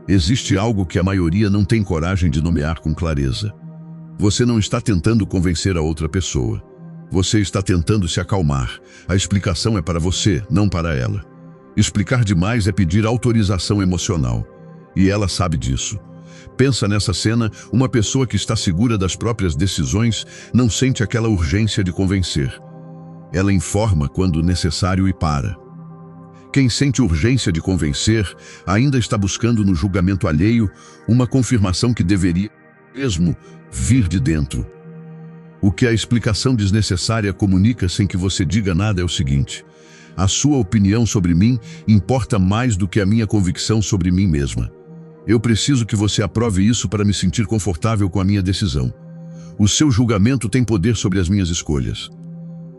Existe algo que a maioria não tem coragem de nomear com clareza. Você não está tentando convencer a outra pessoa. Você está tentando se acalmar. A explicação é para você, não para ela. Explicar demais é pedir autorização emocional. E ela sabe disso. Pensa nessa cena, uma pessoa que está segura das próprias decisões não sente aquela urgência de convencer. Ela informa quando necessário e para. Quem sente urgência de convencer ainda está buscando no julgamento alheio uma confirmação que deveria mesmo vir de dentro. O que a explicação desnecessária comunica sem que você diga nada é o seguinte: a sua opinião sobre mim importa mais do que a minha convicção sobre mim mesma. Eu preciso que você aprove isso para me sentir confortável com a minha decisão. O seu julgamento tem poder sobre as minhas escolhas.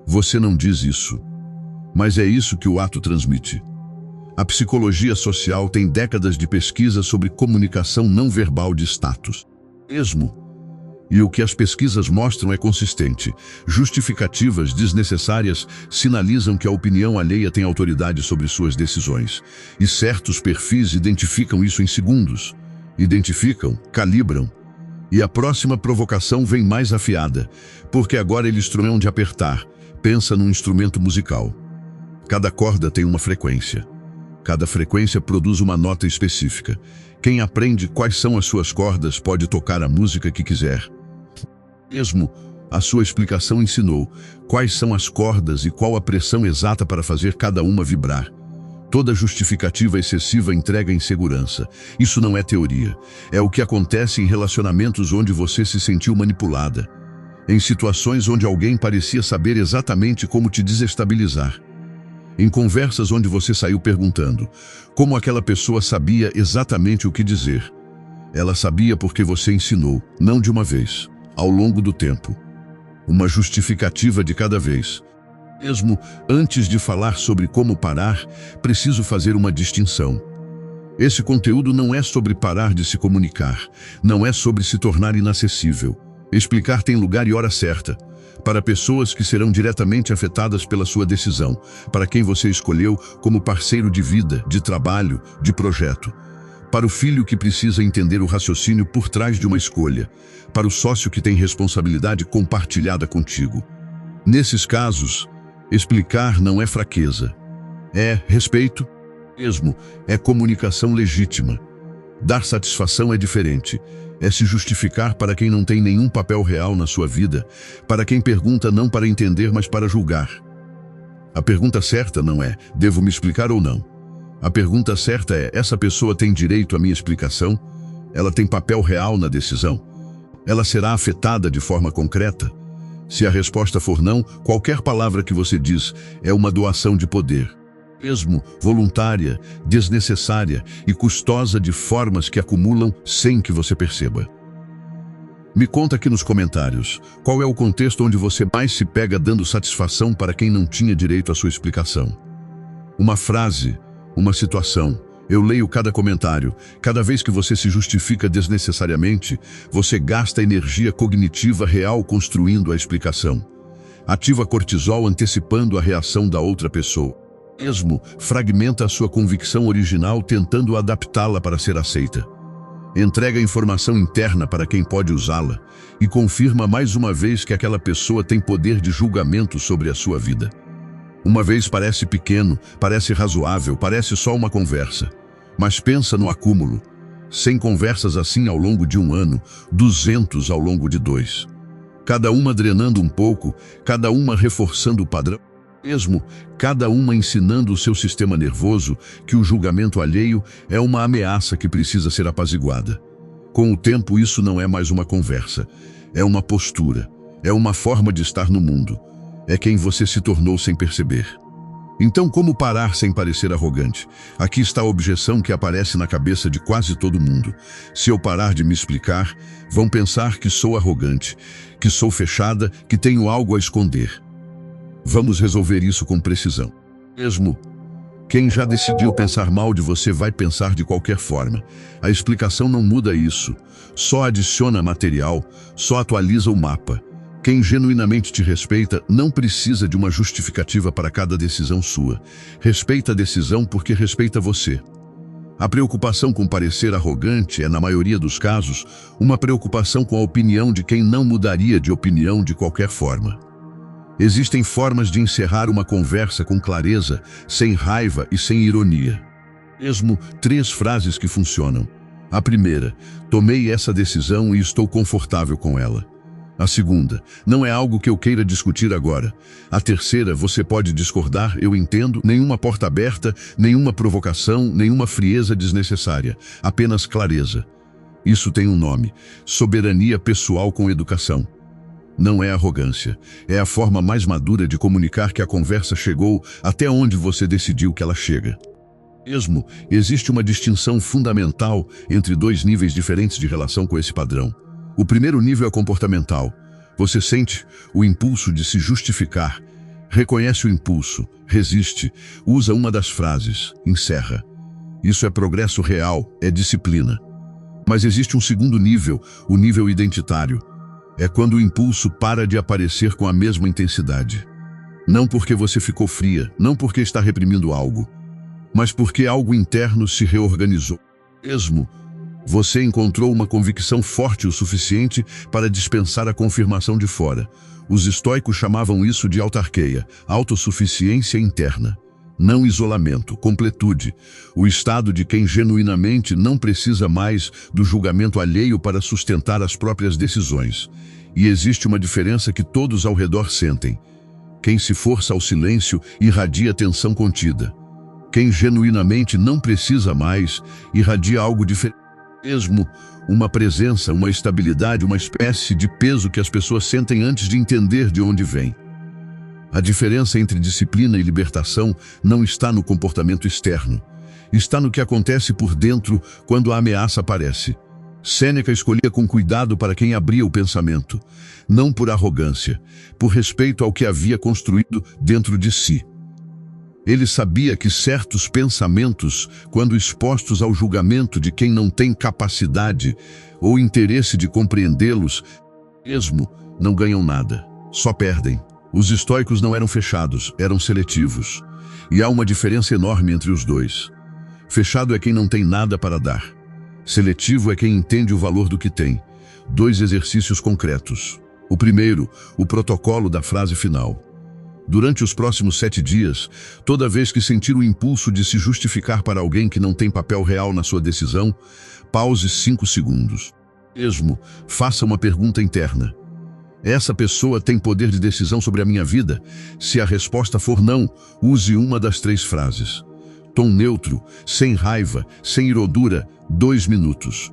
Você não diz isso, mas é isso que o ato transmite. A psicologia social tem décadas de pesquisa sobre comunicação não verbal de status. E o que as pesquisas mostram é consistente. Justificativas desnecessárias sinalizam que a opinião alheia tem autoridade sobre suas decisões. E certos perfis identificam isso em segundos. Identificam, calibram. E a próxima provocação vem mais afiada, porque agora eles têm onde apertar. Pensa num instrumento musical. Cada corda tem uma frequência. Cada frequência produz uma nota específica. Quem aprende quais são as suas cordas pode tocar a música que quiser. Mesmo a sua explicação ensinou quais são as cordas e qual a pressão exata para fazer cada uma vibrar. Toda justificativa excessiva entrega insegurança. Isso não é teoria. É o que acontece em relacionamentos onde você se sentiu manipulada. Em situações onde alguém parecia saber exatamente como te desestabilizar. Em conversas onde você saiu perguntando como aquela pessoa sabia exatamente o que dizer. Ela sabia porque você ensinou, não de uma vez, ao longo do tempo. Uma justificativa de cada vez. Mesmo antes de falar sobre como parar, preciso fazer uma distinção. Esse conteúdo não é sobre parar de se comunicar, não é sobre se tornar inacessível. Explicar tem lugar e hora certa, para pessoas que serão diretamente afetadas pela sua decisão, para quem você escolheu como parceiro de vida, de trabalho, de projeto. Para o filho que precisa entender o raciocínio por trás de uma escolha, para o sócio que tem responsabilidade compartilhada contigo. Nesses casos, explicar não é fraqueza, é respeito mesmo, é comunicação legítima. Dar satisfação é diferente. É se justificar para quem não tem nenhum papel real na sua vida, para quem pergunta não para entender, mas para julgar. A pergunta certa não é, devo me explicar ou não? A pergunta certa é, essa pessoa tem direito à minha explicação? Ela tem papel real na decisão? Ela será afetada de forma concreta? Se a resposta for não, qualquer palavra que você diz é uma doação de poder. Mesmo voluntária, desnecessária e custosa de formas que acumulam sem que você perceba. Me conta aqui nos comentários, qual é o contexto onde você mais se pega dando satisfação para quem não tinha direito à sua explicação? Uma frase, uma situação. Eu leio cada comentário. Cada vez que você se justifica desnecessariamente, você gasta energia cognitiva real construindo a explicação. Ativa cortisol antecipando a reação da outra pessoa. Mesmo fragmenta a sua convicção original tentando adaptá-la para ser aceita. Entrega informação interna para quem pode usá-la e confirma mais uma vez que aquela pessoa tem poder de julgamento sobre a sua vida. Uma vez parece pequeno, parece razoável, parece só uma conversa. Mas pensa no acúmulo. 100 conversas assim ao longo de um ano, 200 ao longo de 2. Cada uma drenando um pouco, cada uma reforçando o padrão. Mesmo, cada uma ensinando o seu sistema nervoso que o julgamento alheio é uma ameaça que precisa ser apaziguada. Com o tempo, isso não é mais uma conversa. É uma postura. É uma forma de estar no mundo. É quem você se tornou sem perceber. Então, como parar sem parecer arrogante? Aqui está a objeção que aparece na cabeça de quase todo mundo. Se eu parar de me explicar, vão pensar que sou arrogante, que sou fechada, que tenho algo a esconder. Vamos resolver isso com precisão. Mesmo quem já decidiu pensar mal de você vai pensar de qualquer forma. A explicação não muda isso. Só adiciona material, só atualiza o mapa. Quem genuinamente te respeita não precisa de uma justificativa para cada decisão sua. Respeita a decisão porque respeita você. A preocupação com parecer arrogante é, na maioria dos casos, uma preocupação com a opinião de quem não mudaria de opinião de qualquer forma. Existem formas de encerrar uma conversa com clareza, sem raiva e sem ironia. Mesmo 3 frases que funcionam. A primeira: tomei essa decisão e estou confortável com ela. A segunda: não é algo que eu queira discutir agora. A terceira: você pode discordar, eu entendo. Nenhuma porta aberta, nenhuma provocação, nenhuma frieza desnecessária. Apenas clareza. Isso tem um nome: soberania pessoal com educação. Não é arrogância. É a forma mais madura de comunicar que a conversa chegou até onde você decidiu que ela chega. Mesmo, existe uma distinção fundamental entre 2 níveis diferentes de relação com esse padrão. O primeiro nível é comportamental. Você sente o impulso de se justificar, reconhece o impulso, resiste, usa uma das frases, encerra. Isso é progresso real, é disciplina. Mas existe um segundo nível, o nível identitário. É quando o impulso para de aparecer com a mesma intensidade. Não porque você ficou fria, não porque está reprimindo algo, mas porque algo interno se reorganizou. Mesmo, você encontrou uma convicção forte o suficiente para dispensar a confirmação de fora. Os estoicos chamavam isso de autarqueia, autossuficiência interna. Não isolamento, completude. O estado de quem genuinamente não precisa mais do julgamento alheio para sustentar as próprias decisões. E existe uma diferença que todos ao redor sentem. Quem se força ao silêncio irradia tensão contida. Quem genuinamente não precisa mais irradia algo diferente. Mesmo uma presença, uma estabilidade, uma espécie de peso que as pessoas sentem antes de entender de onde vem. A diferença entre disciplina e libertação não está no comportamento externo. Está no que acontece por dentro quando a ameaça aparece. Sêneca escolhia com cuidado para quem abria o pensamento, não por arrogância, por respeito ao que havia construído dentro de si. Ele sabia que certos pensamentos, quando expostos ao julgamento de quem não tem capacidade ou interesse de compreendê-los, mesmo não ganham nada, só perdem. Os estoicos não eram fechados, eram seletivos. E há uma diferença enorme entre os dois. Fechado é quem não tem nada para dar. Seletivo é quem entende o valor do que tem. 2 exercícios concretos. O primeiro, o protocolo da frase final. Durante os próximos 7 dias, toda vez que sentir o impulso de se justificar para alguém que não tem papel real na sua decisão, pause 5 segundos. Mesmo, faça uma pergunta interna. Essa pessoa tem poder de decisão sobre a minha vida? Se a resposta for não, use uma das 3 frases. Tom neutro, sem raiva, sem irodura, 2 minutos.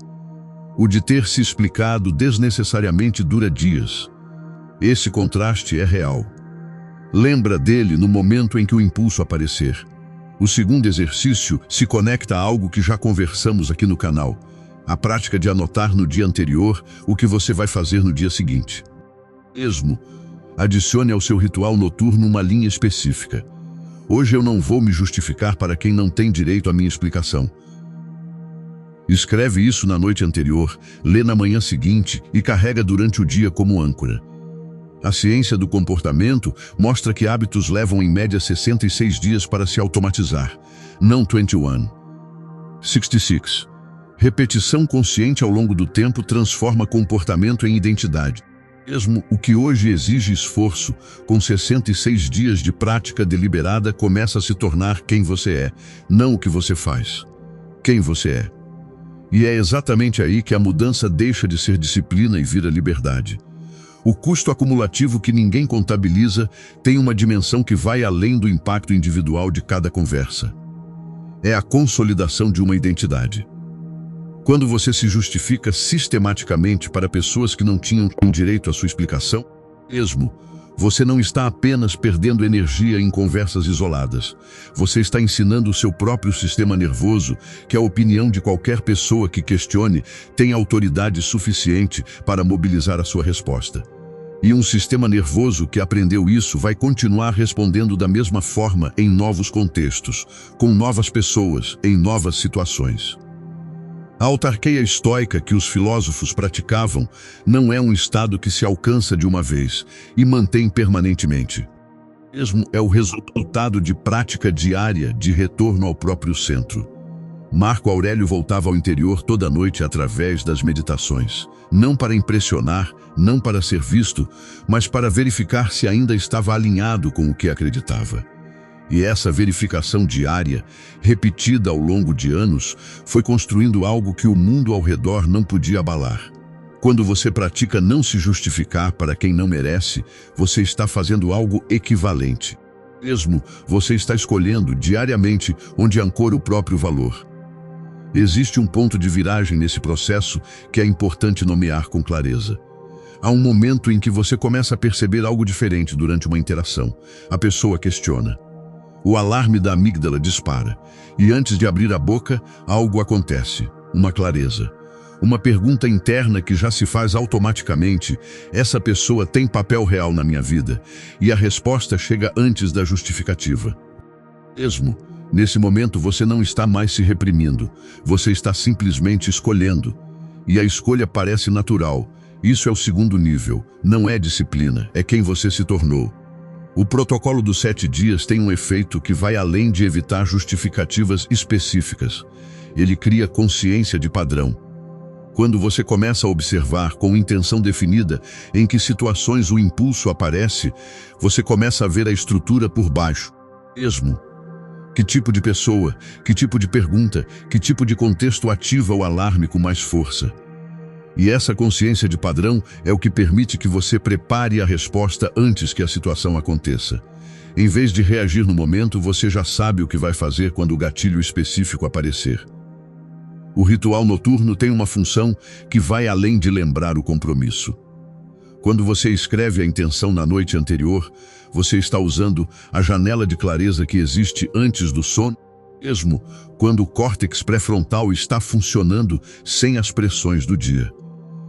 O de ter se explicado desnecessariamente dura dias. Esse contraste é real. Lembra dele no momento em que o impulso aparecer. O segundo exercício se conecta a algo que já conversamos aqui no canal. A prática de anotar no dia anterior o que você vai fazer no dia seguinte. Mesmo, adicione ao seu ritual noturno uma linha específica. Hoje eu não vou me justificar para quem não tem direito à minha explicação. Escreve isso na noite anterior, lê na manhã seguinte e carrega durante o dia como âncora. A ciência do comportamento mostra que hábitos levam em média 66 dias para se automatizar, não 21. 66. Repetição consciente ao longo do tempo transforma comportamento em identidade. Mesmo o que hoje exige esforço, com 66 dias de prática deliberada começa a se tornar quem você é, não o que você faz. Quem você é. E é exatamente aí que a mudança deixa de ser disciplina e vira liberdade. O custo acumulativo que ninguém contabiliza tem uma dimensão que vai além do impacto individual de cada conversa. É a consolidação de uma identidade. Quando você se justifica sistematicamente para pessoas que não tinham direito à sua explicação, mesmo, você não está apenas perdendo energia em conversas isoladas. Você está ensinando o seu próprio sistema nervoso que a opinião de qualquer pessoa que questione tem autoridade suficiente para mobilizar a sua resposta. E um sistema nervoso que aprendeu isso vai continuar respondendo da mesma forma em novos contextos, com novas pessoas, em novas situações. A autarqueia estoica que os filósofos praticavam não é um estado que se alcança de uma vez e mantém permanentemente. Mesmo é o resultado de prática diária de retorno ao próprio centro. Marco Aurélio voltava ao interior toda noite através das meditações, não para impressionar, não para ser visto, mas para verificar se ainda estava alinhado com o que acreditava. E essa verificação diária, repetida ao longo de anos, foi construindo algo que o mundo ao redor não podia abalar. Quando você pratica não se justificar para quem não merece, você está fazendo algo equivalente. Mesmo, você está escolhendo diariamente onde ancora o próprio valor. Existe um ponto de viragem nesse processo que é importante nomear com clareza. Há um momento em que você começa a perceber algo diferente durante uma interação. A pessoa questiona. O alarme da amígdala dispara. E antes de abrir a boca, algo acontece. Uma clareza. Uma pergunta interna que já se faz automaticamente. Essa pessoa tem papel real na minha vida? E a resposta chega antes da justificativa. Mesmo, nesse momento você não está mais se reprimindo. Você está simplesmente escolhendo. E a escolha parece natural. Isso é o segundo nível. Não é disciplina, é quem você se tornou. O protocolo dos 7 dias tem um efeito que vai além de evitar justificativas específicas. Ele cria consciência de padrão. Quando você começa a observar com intenção definida em que situações o impulso aparece, você começa a ver a estrutura por baixo. Mesmo. Que tipo de pessoa, que tipo de pergunta, que tipo de contexto ativa o alarme com mais força? E essa consciência de padrão é o que permite que você prepare a resposta antes que a situação aconteça. Em vez de reagir no momento, você já sabe o que vai fazer quando o gatilho específico aparecer. O ritual noturno tem uma função que vai além de lembrar o compromisso. Quando você escreve a intenção na noite anterior, você está usando a janela de clareza que existe antes do sono, mesmo quando o córtex pré-frontal está funcionando sem as pressões do dia.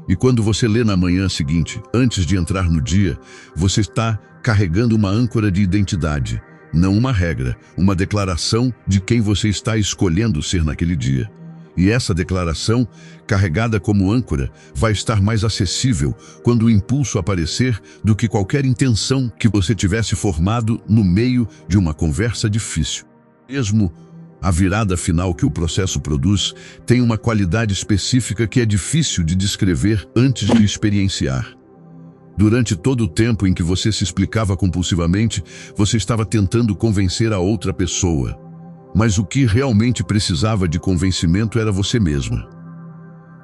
E quando você lê na manhã seguinte, antes de entrar no dia, você está carregando uma âncora de identidade, não uma regra, uma declaração de quem você está escolhendo ser naquele dia. E essa declaração, carregada como âncora, vai estar mais acessível quando o impulso aparecer do que qualquer intenção que você tivesse formado no meio de uma conversa difícil. Mesmo a virada final que o processo produz tem uma qualidade específica que é difícil de descrever antes de experienciar. Durante todo o tempo em que você se explicava compulsivamente, você estava tentando convencer a outra pessoa. Mas o que realmente precisava de convencimento era você mesma.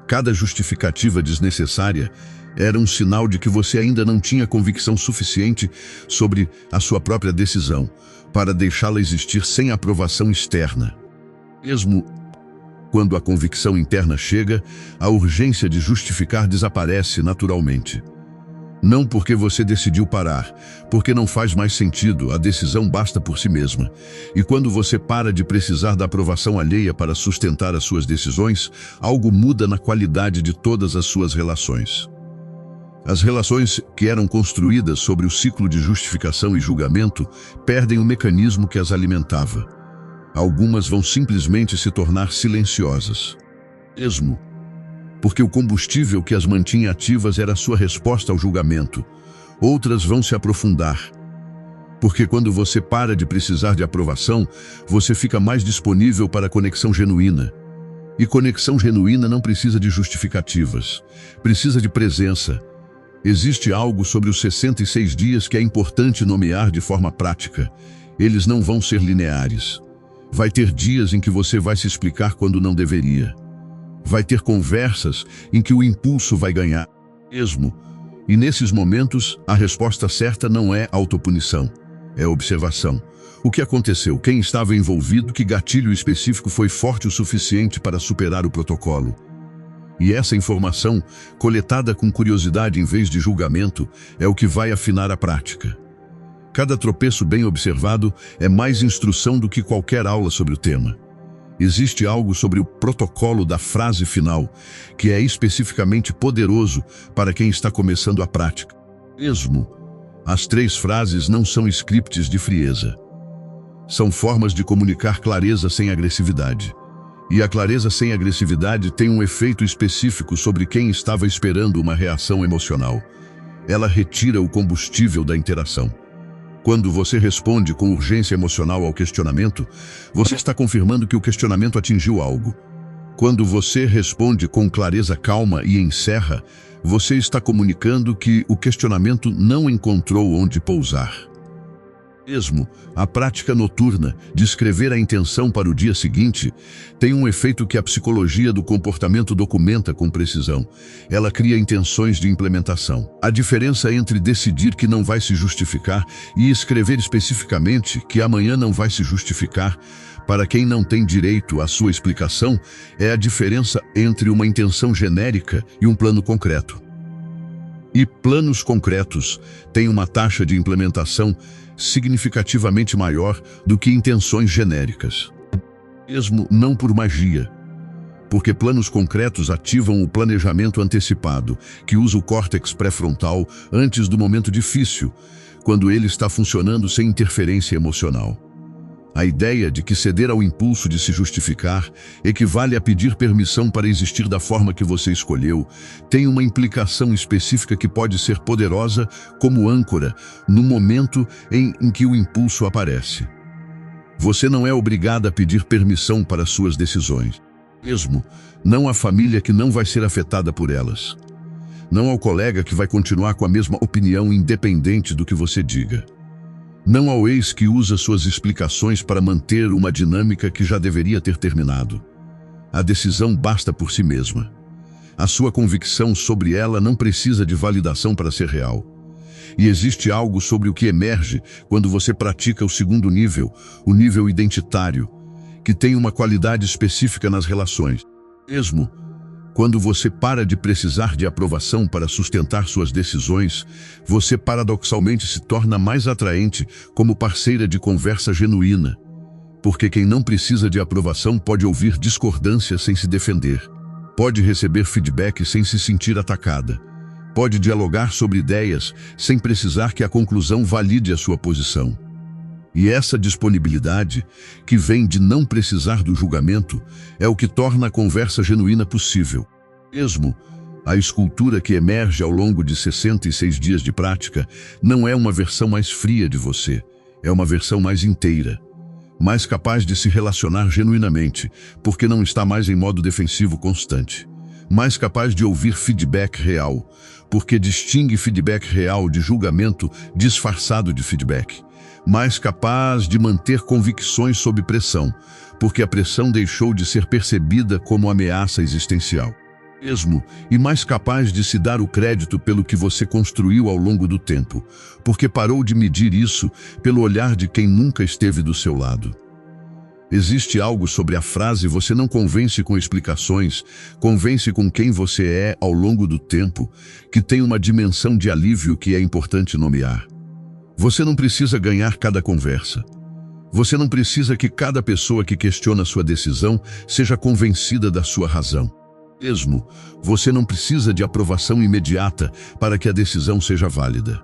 Cada justificativa desnecessária era um sinal de que você ainda não tinha convicção suficiente sobre a sua própria decisão para deixá-la existir sem aprovação externa. Mesmo quando a convicção interna chega, a urgência de justificar desaparece naturalmente. Não porque você decidiu parar, porque não faz mais sentido, a decisão basta por si mesma. E quando você para de precisar da aprovação alheia para sustentar as suas decisões, algo muda na qualidade de todas as suas relações. As relações que eram construídas sobre o ciclo de justificação e julgamento perdem o mecanismo que as alimentava. Algumas vão simplesmente se tornar silenciosas. Mesmo porque o combustível que as mantinha ativas era a sua resposta ao julgamento. Outras vão se aprofundar. Porque quando você para de precisar de aprovação, você fica mais disponível para a conexão genuína. E conexão genuína não precisa de justificativas, precisa de presença. Existe algo sobre os 66 dias que é importante nomear de forma prática. Eles não vão ser lineares. Vai ter dias em que você vai se explicar quando não deveria. Vai ter conversas em que o impulso vai ganhar mesmo. E nesses momentos, a resposta certa não é autopunição, é observação. O que aconteceu? Quem estava envolvido? Que gatilho específico foi forte o suficiente para superar o protocolo? E essa informação, coletada com curiosidade em vez de julgamento, é o que vai afinar a prática. Cada tropeço bem observado é mais instrução do que qualquer aula sobre o tema. Existe algo sobre o protocolo da frase final que é especificamente poderoso para quem está começando a prática. Mesmo, as 3 frases não são scripts de frieza. São formas de comunicar clareza sem agressividade. E a clareza sem agressividade tem um efeito específico sobre quem estava esperando uma reação emocional. Ela retira o combustível da interação. Quando você responde com urgência emocional ao questionamento, você está confirmando que o questionamento atingiu algo. Quando você responde com clareza, calma e encerra, você está comunicando que o questionamento não encontrou onde pousar. Mesmo a prática noturna de escrever a intenção para o dia seguinte tem um efeito que a psicologia do comportamento documenta com precisão. Ela cria intenções de implementação. A diferença entre decidir que não vai se justificar e escrever especificamente que amanhã não vai se justificar para quem não tem direito à sua explicação é a diferença entre uma intenção genérica e um plano concreto. E planos concretos têm uma taxa de implementação significativamente maior do que intenções genéricas. Mesmo não por magia, porque planos concretos ativam o planejamento antecipado, que usa o córtex pré-frontal antes do momento difícil, quando ele está funcionando sem interferência emocional. A ideia de que ceder ao impulso de se justificar equivale a pedir permissão para existir da forma que você escolheu tem uma implicação específica que pode ser poderosa como âncora no momento em que o impulso aparece. Você não é obrigada a pedir permissão para suas decisões. Mesmo não à família que não vai ser afetada por elas. Não ao colega que vai continuar com a mesma opinião independente do que você diga. Não ao ex que usa suas explicações para manter uma dinâmica que já deveria ter terminado. A decisão basta por si mesma. A sua convicção sobre ela não precisa de validação para ser real. E existe algo sobre o que emerge quando você pratica o segundo nível, o nível identitário, que tem uma qualidade específica nas relações. Mesmo quando você para de precisar de aprovação para sustentar suas decisões, você paradoxalmente se torna mais atraente como parceira de conversa genuína. Porque quem não precisa de aprovação pode ouvir discordância sem se defender. Pode receber feedback sem se sentir atacada. Pode dialogar sobre ideias sem precisar que a conclusão valide a sua posição. E essa disponibilidade, que vem de não precisar do julgamento, é o que torna a conversa genuína possível. Mesmo a escultura que emerge ao longo de 66 dias de prática não é uma versão mais fria de você, é uma versão mais inteira, mais capaz de se relacionar genuinamente, porque não está mais em modo defensivo constante, mais capaz de ouvir feedback real, porque distingue feedback real de julgamento disfarçado de feedback, mais capaz de manter convicções sob pressão, porque a pressão deixou de ser percebida como ameaça existencial. Mesmo, e mais capaz de se dar o crédito pelo que você construiu ao longo do tempo, porque parou de medir isso pelo olhar de quem nunca esteve do seu lado. Existe algo sobre a frase "você não convence com explicações, convence com quem você é ao longo do tempo", que tem uma dimensão de alívio que é importante nomear. Você não precisa ganhar cada conversa. Você não precisa que cada pessoa que questiona sua decisão seja convencida da sua razão. Mesmo, você não precisa de aprovação imediata para que a decisão seja válida.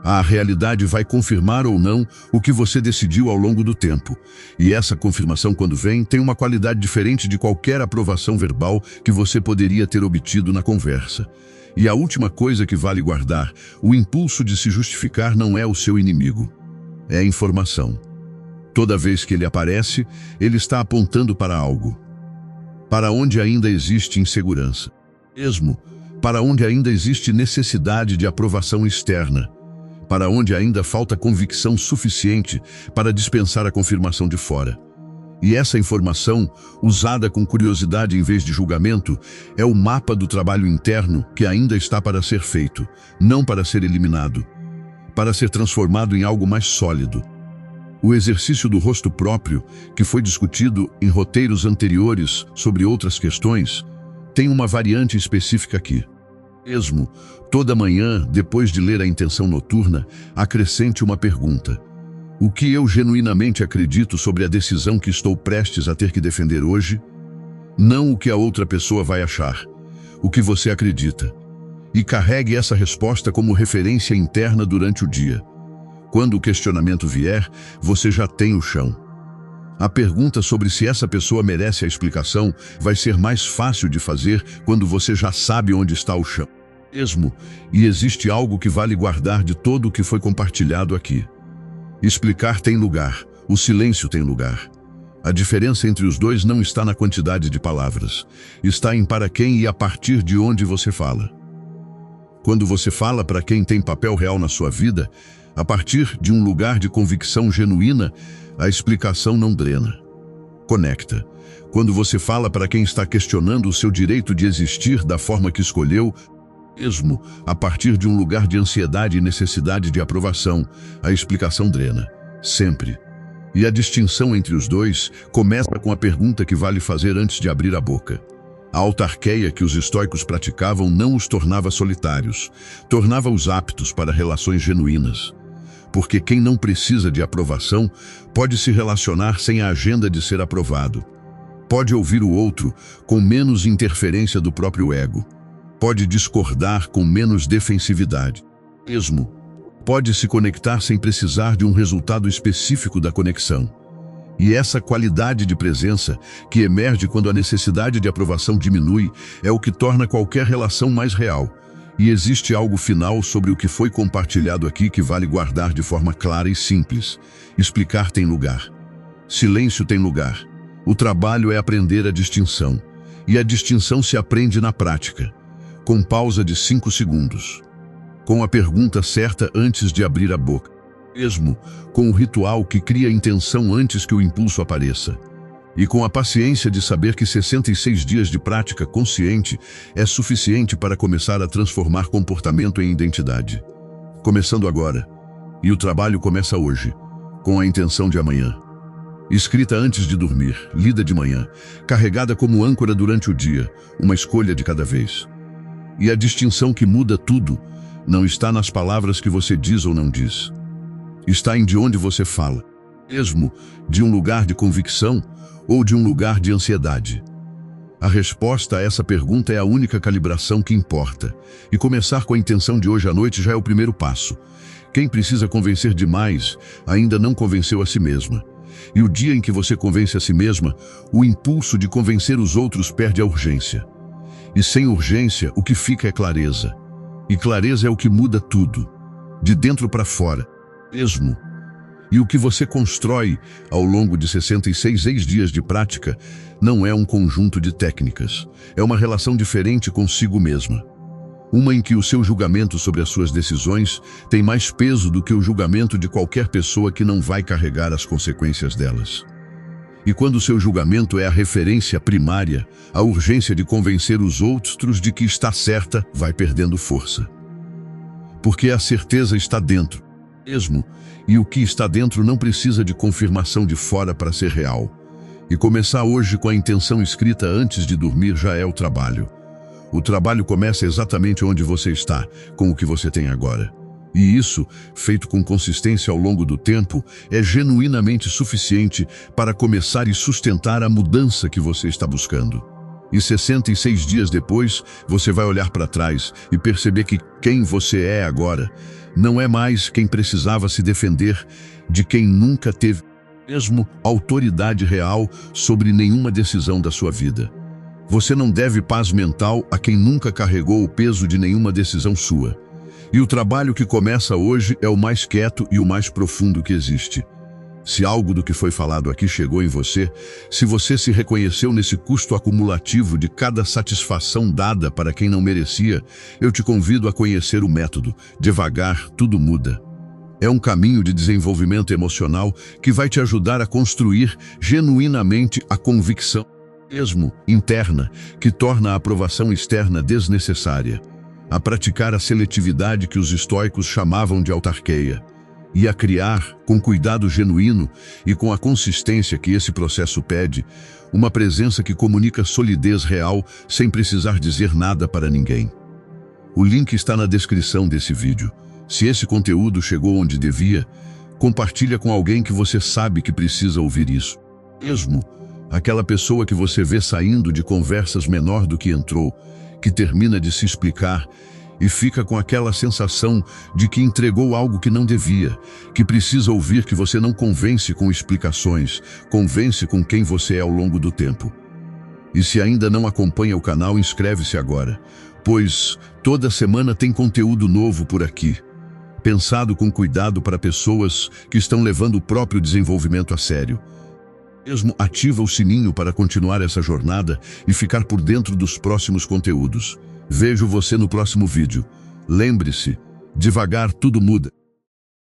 A realidade vai confirmar ou não o que você decidiu ao longo do tempo. E essa confirmação, quando vem, tem uma qualidade diferente de qualquer aprovação verbal que você poderia ter obtido na conversa. E a última coisa que vale guardar, o impulso de se justificar não é o seu inimigo. É a informação. Toda vez que ele aparece, ele está apontando para algo. Para onde ainda existe insegurança. Mesmo para onde ainda existe necessidade de aprovação externa. Para onde ainda falta convicção suficiente para dispensar a confirmação de fora. E essa informação, usada com curiosidade em vez de julgamento, é o mapa do trabalho interno que ainda está para ser feito, não para ser eliminado, para ser transformado em algo mais sólido. O exercício do rosto próprio, que foi discutido em roteiros anteriores sobre outras questões, tem uma variante específica aqui. Mesmo, toda manhã, depois de ler a intenção noturna, acrescente uma pergunta. O que eu genuinamente acredito sobre a decisão que estou prestes a ter que defender hoje? Não o que a outra pessoa vai achar, o que você acredita. E carregue essa resposta como referência interna durante o dia. Quando o questionamento vier, você já tem o chão. A pergunta sobre se essa pessoa merece a explicação vai ser mais fácil de fazer quando você já sabe onde está o chão. Mesmo, e existe algo que vale guardar de todo o que foi compartilhado aqui. Explicar tem lugar, o silêncio tem lugar. A diferença entre os dois não está na quantidade de palavras, está em para quem e a partir de onde você fala. Quando você fala para quem tem papel real na sua vida, a partir de um lugar de convicção genuína, a explicação não drena. Conecta. Quando você fala para quem está questionando o seu direito de existir da forma que escolheu, mesmo a partir de um lugar de ansiedade e necessidade de aprovação, a explicação drena. Sempre. E a distinção entre os dois começa com a pergunta que vale fazer antes de abrir a boca. A autarqueia que os estoicos praticavam não os tornava solitários, tornava-os aptos para relações genuínas. Porque quem não precisa de aprovação pode se relacionar sem a agenda de ser aprovado. Pode ouvir o outro com menos interferência do próprio ego. Pode discordar com menos defensividade. Mesmo, pode se conectar sem precisar de um resultado específico da conexão. E essa qualidade de presença, que emerge quando a necessidade de aprovação diminui, é o que torna qualquer relação mais real. E existe algo final sobre o que foi compartilhado aqui que vale guardar de forma clara e simples. Explicar tem lugar. Silêncio tem lugar. O trabalho é aprender a distinção. E a distinção se aprende na prática, com pausa de 5 segundos. Com a pergunta certa antes de abrir a boca. Mesmo com o ritual que cria intenção antes que o impulso apareça. E com a paciência de saber que 66 dias de prática consciente é suficiente para começar a transformar comportamento em identidade. Começando agora. E o trabalho começa hoje, com a intenção de amanhã. Escrita antes de dormir, lida de manhã, carregada como âncora durante o dia, uma escolha de cada vez. E a distinção que muda tudo não está nas palavras que você diz ou não diz. Está em de onde você fala, mesmo de um lugar de convicção ou de um lugar de ansiedade. A resposta a essa pergunta é a única calibração que importa. E começar com a intenção de hoje à noite já é o primeiro passo. Quem precisa convencer demais ainda não convenceu a si mesma. E o dia em que você convence a si mesma, o impulso de convencer os outros perde a urgência. E sem urgência, o que fica é clareza. E clareza é o que muda tudo, de dentro para fora, mesmo. E o que você constrói ao longo de 66 dias de prática não é um conjunto de técnicas, é uma relação diferente consigo mesma. Uma em que o seu julgamento sobre as suas decisões tem mais peso do que o julgamento de qualquer pessoa que não vai carregar as consequências delas. E quando o seu julgamento é a referência primária, a urgência de convencer os outros de que está certa vai perdendo força. Porque a certeza está dentro, mesmo, e o que está dentro não precisa de confirmação de fora para ser real. E começar hoje com a intenção escrita antes de dormir já é o trabalho. O trabalho começa exatamente onde você está, com o que você tem agora. E isso, feito com consistência ao longo do tempo, é genuinamente suficiente para começar e sustentar a mudança que você está buscando. E 66 dias depois, você vai olhar para trás e perceber que quem você é agora não é mais quem precisava se defender de quem nunca teve mesmo autoridade real sobre nenhuma decisão da sua vida. Você não deve paz mental a quem nunca carregou o peso de nenhuma decisão sua. E o trabalho que começa hoje é o mais quieto e o mais profundo que existe. Se algo do que foi falado aqui chegou em você, se você se reconheceu nesse custo acumulativo de cada satisfação dada para quem não merecia, eu te convido a conhecer o método. Devagar, tudo muda. É um caminho de desenvolvimento emocional que vai te ajudar a construir genuinamente a convicção, mesmo interna, que torna a aprovação externa desnecessária. A praticar a seletividade que os estoicos chamavam de autarqueia, e a criar, com cuidado genuíno e com a consistência que esse processo pede, uma presença que comunica solidez real sem precisar dizer nada para ninguém. O link está na descrição desse vídeo. Se esse conteúdo chegou onde devia, compartilha com alguém que você sabe que precisa ouvir isso. Mesmo aquela pessoa que você vê saindo de conversas menor do que entrou, que termina de se explicar e fica com aquela sensação de que entregou algo que não devia, que precisa ouvir que você não convence com explicações, convence com quem você é ao longo do tempo. E se ainda não acompanha o canal, inscreve-se agora, pois toda semana tem conteúdo novo por aqui. pensado com cuidado para pessoas que estão levando o próprio desenvolvimento a sério. Mesmo ativa o sininho para continuar essa jornada e ficar por dentro dos próximos conteúdos. Vejo você no próximo vídeo. Lembre-se, devagar tudo muda.